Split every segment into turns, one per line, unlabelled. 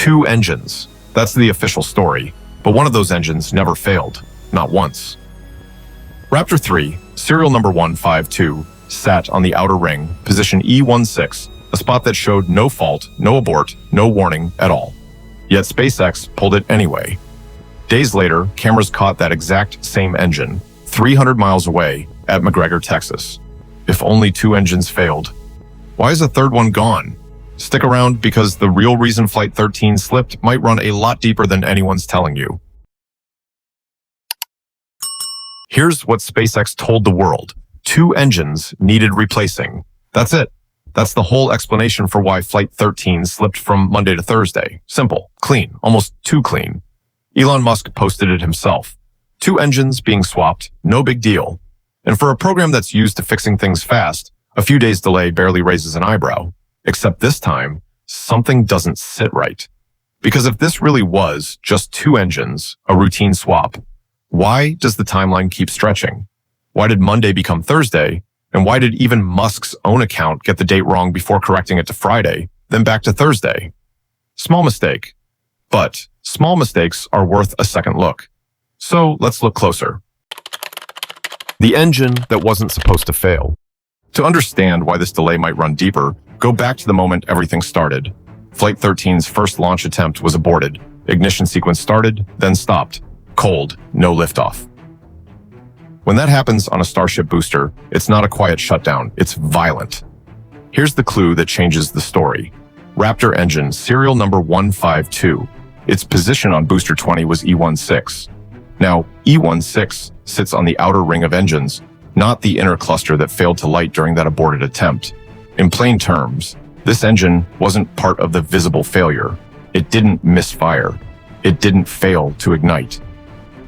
2 engines. That's the official story, but one of those engines never failed, not once. Raptor 3, serial number 152, sat on the outer ring, position E16, a spot that showed no fault, no abort, no warning at all. Yet SpaceX pulled it anyway. Days later, cameras caught that exact same engine, 300 miles away at McGregor, Texas. If only 2 engines failed, why is a third one gone? Stick around because the real reason Flight 13 slipped might run a lot deeper than anyone's telling you. Here's what SpaceX told the world. 2 engines needed replacing. That's it. That's the whole explanation for why Flight 13 slipped from Monday to Thursday. Simple, clean, almost too clean. Elon Musk posted it himself. 2 engines being swapped, no big deal. And for a program that's used to fixing things fast, a few days delay barely raises an eyebrow. Except this time, something doesn't sit right. Because if this really was just 2 engines, a routine swap, why does the timeline keep stretching? Why did Monday become Thursday? And why did even Musk's own account get the date wrong before correcting it to Friday, then back to Thursday? Small mistake. But small mistakes are worth a second look. So let's look closer. The engine that wasn't supposed to fail. To understand why this delay might run deeper, go back to the moment everything started. Flight 13's first launch attempt was aborted. Ignition sequence started, then stopped. Cold, no liftoff. When that happens on a Starship booster, it's not a quiet shutdown, it's violent. Here's the clue that changes the story. Raptor engine, serial number 152. Its position on booster 20 was E16. Now, E16 sits on the outer ring of engines, not the inner cluster that failed to light during that aborted attempt. In plain terms, this engine wasn't part of the visible failure. It didn't misfire. It didn't fail to ignite.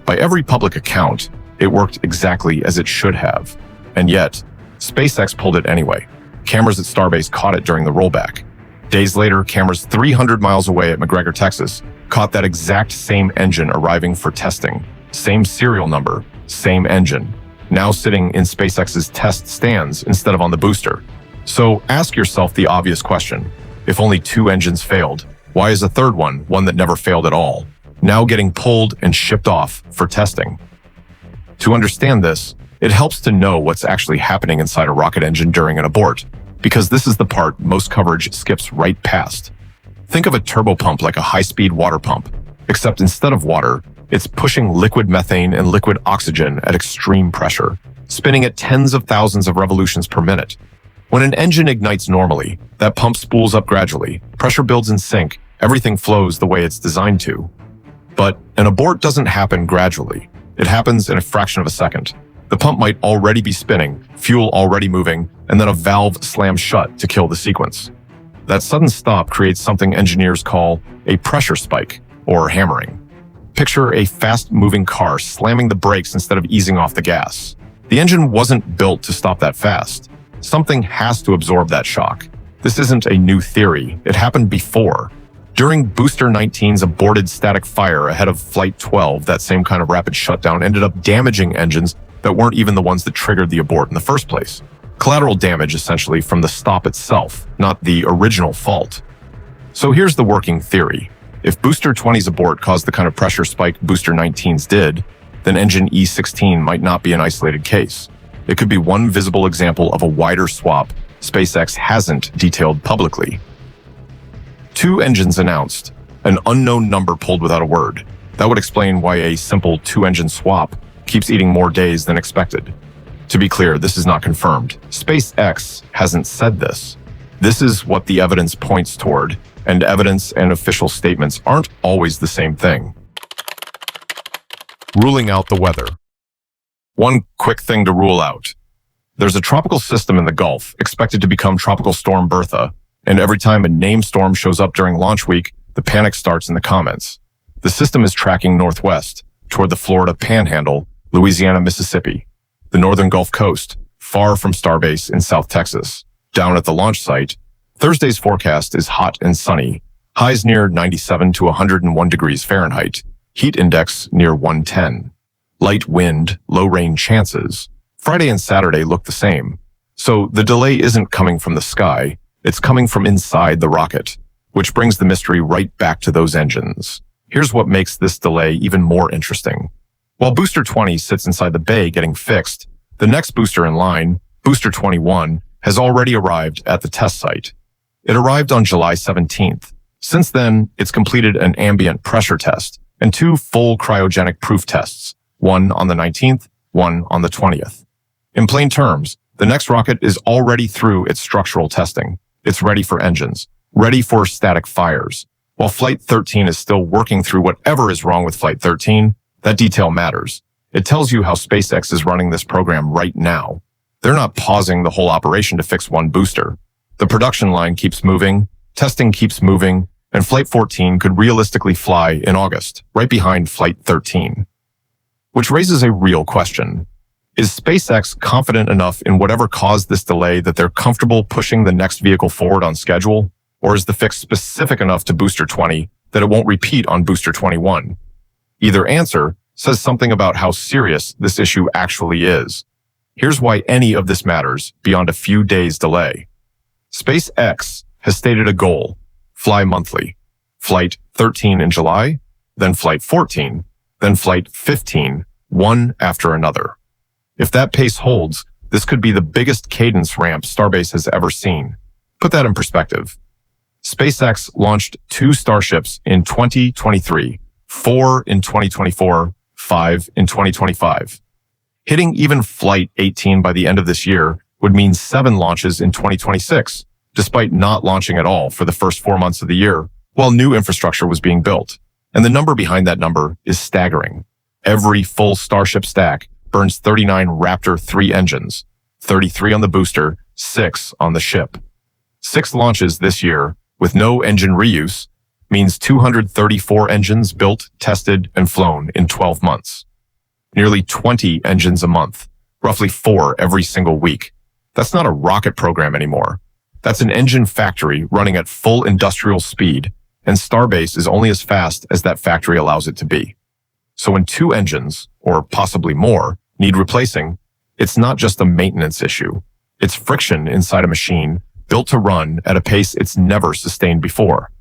By every public account, it worked exactly as it should have. And yet, SpaceX pulled it anyway. Cameras at Starbase caught it during the rollback. Days later, cameras 300 miles away at McGregor, Texas, caught that exact same engine arriving for testing. Same serial number, same engine. Now sitting in SpaceX's test stands instead of on the booster. So ask yourself the obvious question. If only 2 engines failed, why is a third one that never failed at all, now getting pulled and shipped off for testing? To understand this, it helps to know what's actually happening inside a rocket engine during an abort, because this is the part most coverage skips right past. Think of a turbopump like a high-speed water pump, except instead of water, it's pushing liquid methane and liquid oxygen at extreme pressure, spinning at tens of thousands of revolutions per minute. When an engine ignites normally, that pump spools up gradually, pressure builds in sync, everything flows the way it's designed to. But an abort doesn't happen gradually. It happens in a fraction of a second. The pump might already be spinning, fuel already moving, and then a valve slams shut to kill the sequence. That sudden stop creates something engineers call a pressure spike, or hammering. Picture a fast-moving car slamming the brakes instead of easing off the gas. The engine wasn't built to stop that fast. Something has to absorb that shock. This isn't a new theory. It happened before. During Booster 19's aborted static fire ahead of Flight 12, that same kind of rapid shutdown ended up damaging engines that weren't even the ones that triggered the abort in the first place. Collateral damage, essentially, from the stop itself, not the original fault. So here's the working theory. If Booster 20's abort caused the kind of pressure spike Booster 19's did, then engine E16 might not be an isolated case. It could be one visible example of a wider swap SpaceX hasn't detailed publicly. 2 engines announced, an unknown number pulled without a word. That would explain why a simple 2-engine swap keeps eating more days than expected. To be clear, this is not confirmed. SpaceX hasn't said this. This is what the evidence points toward, and evidence and official statements aren't always the same thing. Ruling out the weather. One quick thing to rule out. There's a tropical system in the Gulf expected to become Tropical Storm Bertha, and every time a named storm shows up during launch week, the panic starts in the comments. The system is tracking northwest, toward the Florida Panhandle, Louisiana, Mississippi, the northern Gulf Coast, far from Starbase in South Texas. Down at the launch site, Thursday's forecast is hot and sunny, highs near 97 to 101 degrees Fahrenheit, heat index near 110. Light wind, low rain chances. Friday and Saturday look the same. So the delay isn't coming from the sky, it's coming from inside the rocket. which brings the mystery right back to those engines. Here's what makes this delay even more interesting. While Booster 20 sits inside the bay getting fixed, the next booster in line, Booster 21, has already arrived at the test site. It arrived on July 17th. Since then, it's completed an ambient pressure test and 2 full cryogenic proof tests, one on the 19th, one on the 20th. In plain terms, the next rocket is already through its structural testing. It's ready for engines, ready for static fires. While Flight 13 is still working through whatever is wrong with Flight 13, that detail matters. It tells you how SpaceX is running this program right now. They're not pausing the whole operation to fix one booster. The production line keeps moving, testing keeps moving, and Flight 14 could realistically fly in August, right behind Flight 13. Which raises a real question. Is SpaceX confident enough in whatever caused this delay that they're comfortable pushing the next vehicle forward on schedule? Or is the fix specific enough to Booster 20 that it won't repeat on Booster 21? Either answer says something about how serious this issue actually is. Here's why any of this matters beyond a few days' delay. SpaceX has stated a goal: fly monthly. Flight 13 in July, then Flight 14, then Flight 15, one after another. If that pace holds, this could be the biggest cadence ramp Starbase has ever seen. Put that in perspective. SpaceX launched 2 Starships in 2023, 4 in 2024, 5 in 2025. Hitting even Flight 18 by the end of this year would mean 7 launches in 2026, despite not launching at all for the first 4 months of the year, while new infrastructure was being built. And the number behind that number is staggering. Every full Starship stack burns 39 Raptor 3 engines, 33 on the booster, 6 on the ship. 6 launches this year, with no engine reuse, means 234 engines built, tested, and flown in 12 months. Nearly 20 engines a month, roughly 4 every single week. That's not a rocket program anymore. That's an engine factory running at full industrial speed, and Starbase is only as fast as that factory allows it to be. So when 2 engines, or possibly more, need replacing, it's not just a maintenance issue. It's friction inside a machine built to run at a pace it's never sustained before.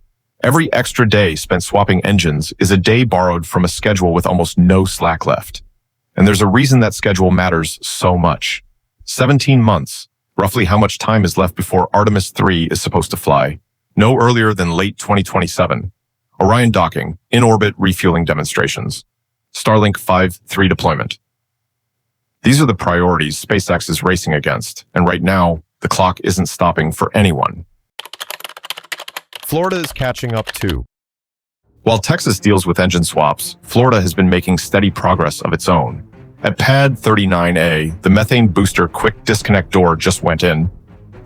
Every extra day spent swapping engines is a day borrowed from a schedule with almost no slack left. And there's a reason that schedule matters so much. 17 months, roughly how much time is left before Artemis 3 is supposed to fly. No earlier than late 2027. Orion docking, in-orbit refueling demonstrations. Starlink 5-3 deployment. These are the priorities SpaceX is racing against, and right now, the clock isn't stopping for anyone. Florida is catching up too. While Texas deals with engine swaps, Florida has been making steady progress of its own. At Pad 39A, the methane booster quick disconnect door just went in,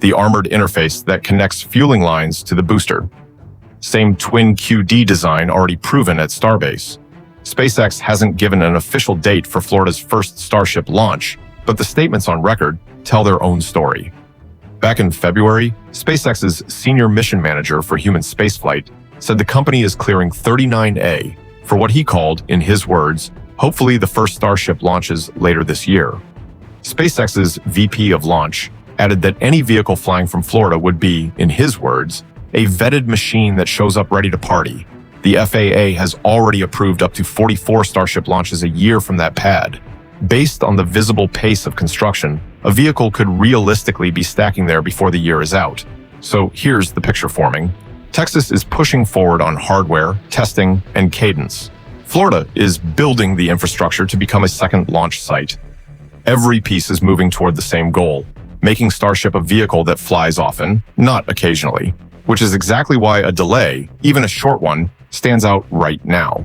the armored interface that connects fueling lines to the booster. Same twin QD design already proven at Starbase. SpaceX hasn't given an official date for Florida's first Starship launch, but the statements on record tell their own story. Back in February, SpaceX's senior mission manager for human spaceflight said the company is clearing 39A for what he called, in his words, hopefully the first Starship launches later this year. SpaceX's VP of launch added that any vehicle flying from Florida would be, in his words, a vetted machine that shows up ready to party. The FAA has already approved up to 44 Starship launches a year from that pad. Based on the visible pace of construction, a vehicle could realistically be stacking there before the year is out. So here's the picture forming. Texas is pushing forward on hardware, testing, and cadence. Florida is building the infrastructure to become a second launch site. Every piece is moving toward the same goal, making Starship a vehicle that flies often, not occasionally, which is exactly why a delay, even a short one, stands out right now.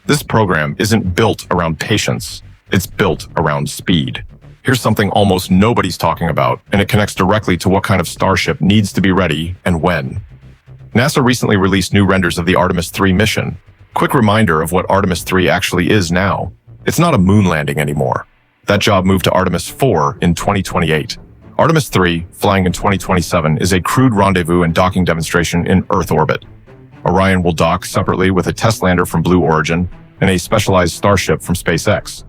This program isn't built around patience, it's built around speed. Here's something almost nobody's talking about, and it connects directly to what kind of Starship needs to be ready and when. NASA recently released new renders of the Artemis 3 mission. Quick reminder of what Artemis 3 actually is now. It's not a moon landing anymore. That job moved to Artemis 4 in 2028. Artemis 3, flying in 2027, is a crewed rendezvous and docking demonstration in Earth orbit. Orion will dock separately with a test lander from Blue Origin and a specialized Starship from SpaceX.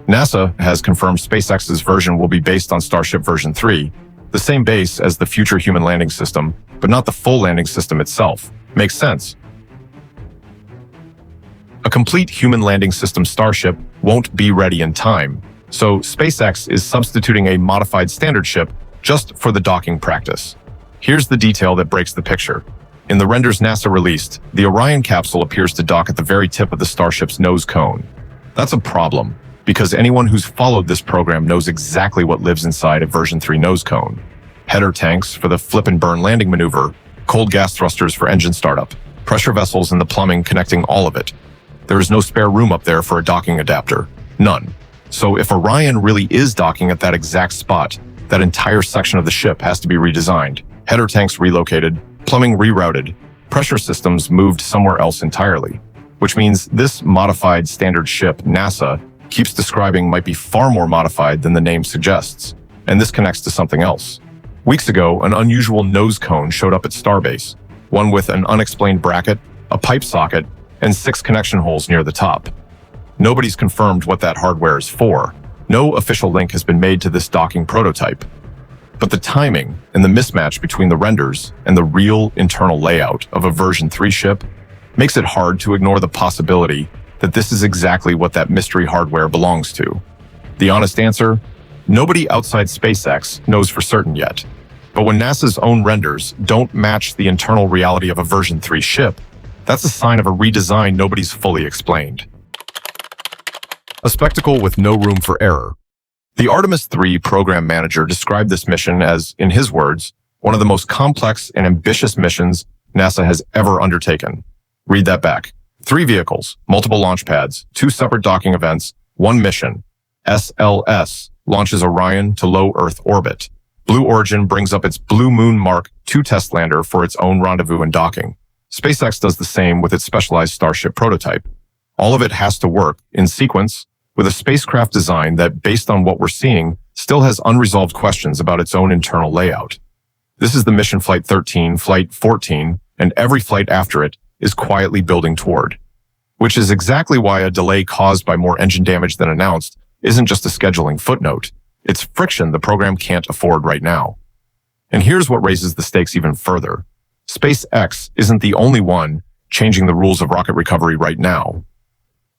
NASA has confirmed SpaceX's version will be based on Starship version 3, the The same base as the future human landing system, but not the full landing system itself. Makes sense. A complete human landing system Starship won't be ready in time, so SpaceX is substituting a modified standard ship just for the docking practice. Here's the detail that breaks the picture. In the renders NASA released, the Orion capsule appears to dock at the very tip of the Starship's nose cone. That's a problem, because anyone who's followed this program knows exactly what lives inside a version 3 nose cone. Header tanks for the flip and burn landing maneuver, cold gas thrusters for engine startup, pressure vessels and the plumbing connecting all of it. There is no spare room up there for a docking adapter. None. So if Orion really is docking at that exact spot, that entire section of the ship has to be redesigned. Header tanks relocated, plumbing rerouted, pressure systems moved somewhere else entirely. Which means this modified standard ship NASA keeps describing might be far more modified than the name suggests. And this connects to something else. Weeks ago, an unusual nose cone showed up at Starbase, one with an unexplained bracket, a pipe socket, and 6 connection holes near the top. Nobody's confirmed what that hardware is for. No official link has been made to this docking prototype. But the timing and the mismatch between the renders and the real internal layout of a version 3 ship makes it hard to ignore the possibility that this is exactly what that mystery hardware belongs to. The honest answer? Nobody outside SpaceX knows for certain yet. But when NASA's own renders don't match the internal reality of a version 3 ship, that's a sign of a redesign nobody's fully explained. A spectacle with no room for error. The Artemis III program manager described this mission as, in his words, one of the most complex and ambitious missions NASA has ever undertaken. Read that back. 3 vehicles, multiple launch pads, 2 separate docking events, 1 mission. SLS launches Orion to low Earth orbit. Blue Origin brings up its Blue Moon Mark II test lander for its own rendezvous and docking. SpaceX does the same with its specialized Starship prototype. All of it has to work in sequence with a spacecraft design that, based on what we're seeing, still has unresolved questions about its own internal layout. This is the mission Flight 13, Flight 14, and every flight after it is quietly building toward. Which is exactly why a delay caused by more engine damage than announced isn't just a scheduling footnote. It's friction the program can't afford right now. And here's what raises the stakes even further. SpaceX isn't the only one changing the rules of rocket recovery right now.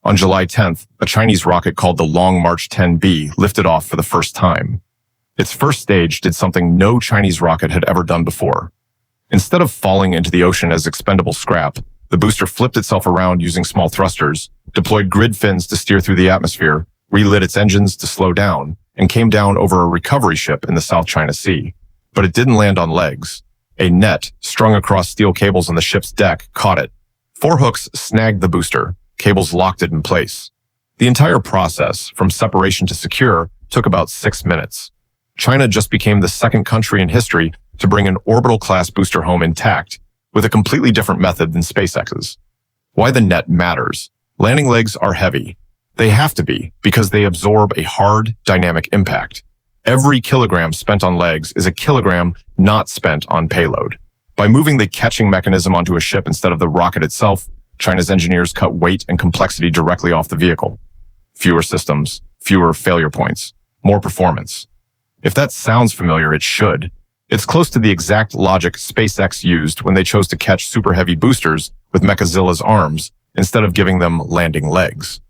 On July 10th, a Chinese rocket called the Long March 10B lifted off for the first time. Its first stage did something no Chinese rocket had ever done before. Instead of falling into the ocean as expendable scrap, the booster flipped itself around using small thrusters, deployed grid fins to steer through the atmosphere, relit its engines to slow down, and came down over a recovery ship in the South China Sea. But it didn't land on legs. A net strung across steel cables on the ship's deck caught it. 4 hooks snagged the booster. Cables locked it in place. The entire process, from separation to secure, took about 6 minutes. China just became the second country in history to bring an orbital-class booster home intact, with a completely different method than SpaceX's. Why the net matters. Landing legs are heavy. They have to be, because they absorb a hard, dynamic impact. Every kilogram spent on legs is a kilogram not spent on payload. By moving the catching mechanism onto a ship instead of the rocket itself, China's engineers cut weight and complexity directly off the vehicle. Fewer systems, fewer failure points, more performance. If that sounds familiar, it should. It's close to the exact logic SpaceX used when they chose to catch super heavy boosters with Mechazilla's arms instead of giving them landing legs.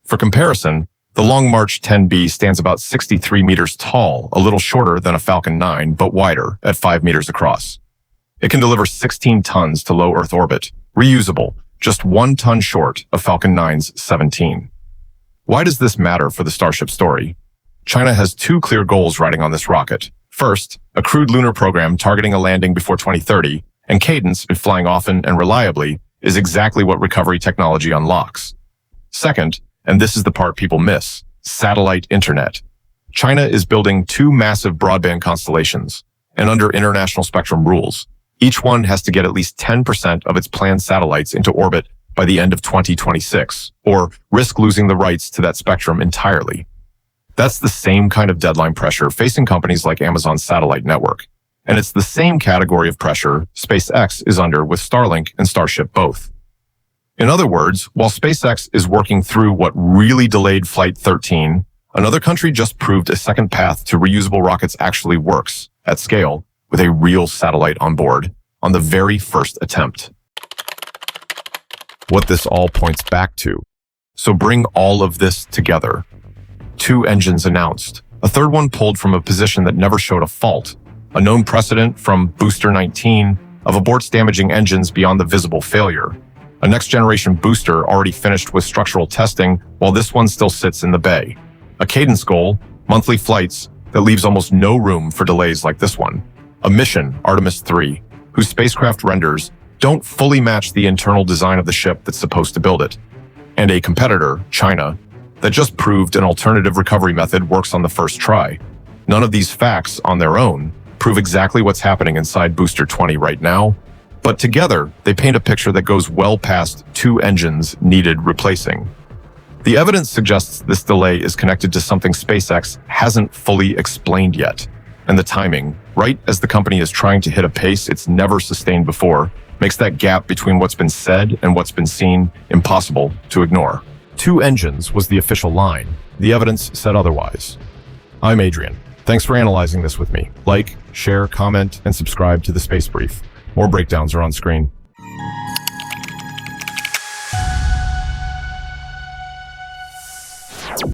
For comparison, the Long March 10B stands about 63 meters tall, a little shorter than a Falcon 9, but wider at 5 meters across. It can deliver 16 tons to low Earth orbit, reusable, just 1 ton short of Falcon 9's 17. Why does this matter for the Starship story? China has 2 clear goals riding on this rocket. First, a crewed lunar program targeting a landing before 2030, and cadence, if flying often and reliably, is exactly what recovery technology unlocks. Second, and this is the part people miss, satellite internet. China is building 2 massive broadband constellations, and under international spectrum rules, each one has to get at least 10% of its planned satellites into orbit by the end of 2026, or risk losing the rights to that spectrum entirely. That's the same kind of deadline pressure facing companies like Amazon's satellite network. And it's the same category of pressure SpaceX is under with Starlink and Starship both. In other words, while SpaceX is working through what really delayed Flight 13, Another country just proved a second path to reusable rockets actually works, at scale, with a real satellite on board, on the very first attempt. What this all points back to. So bring all of this together. 2 engines announced. A third one pulled from a position that never showed a fault. A known precedent from Booster 19 of aborts damaging engines beyond the visible failure. A next-generation booster already finished with structural testing, while this one still sits in the bay. A cadence goal, monthly flights, that leaves almost no room for delays like this one. A mission, Artemis 3, whose spacecraft renders don't fully match the internal design of the ship that's supposed to build it. And a competitor, China, that just proved an alternative recovery method works on the first try. None of these facts, on their own, prove exactly what's happening inside Booster 20 right now, but together, they paint a picture that goes well past 2 engines needed replacing. The evidence suggests this delay is connected to something SpaceX hasn't fully explained yet, and the timing, right as the company is trying to hit a pace it's never sustained before, makes that gap between what's been said and what's been seen impossible to ignore. 2 engines was the official line. The evidence said otherwise. I'm Adrian. Thanks for analyzing this with me. Like, share, comment, and subscribe to the Space Brief. More breakdowns are on screen.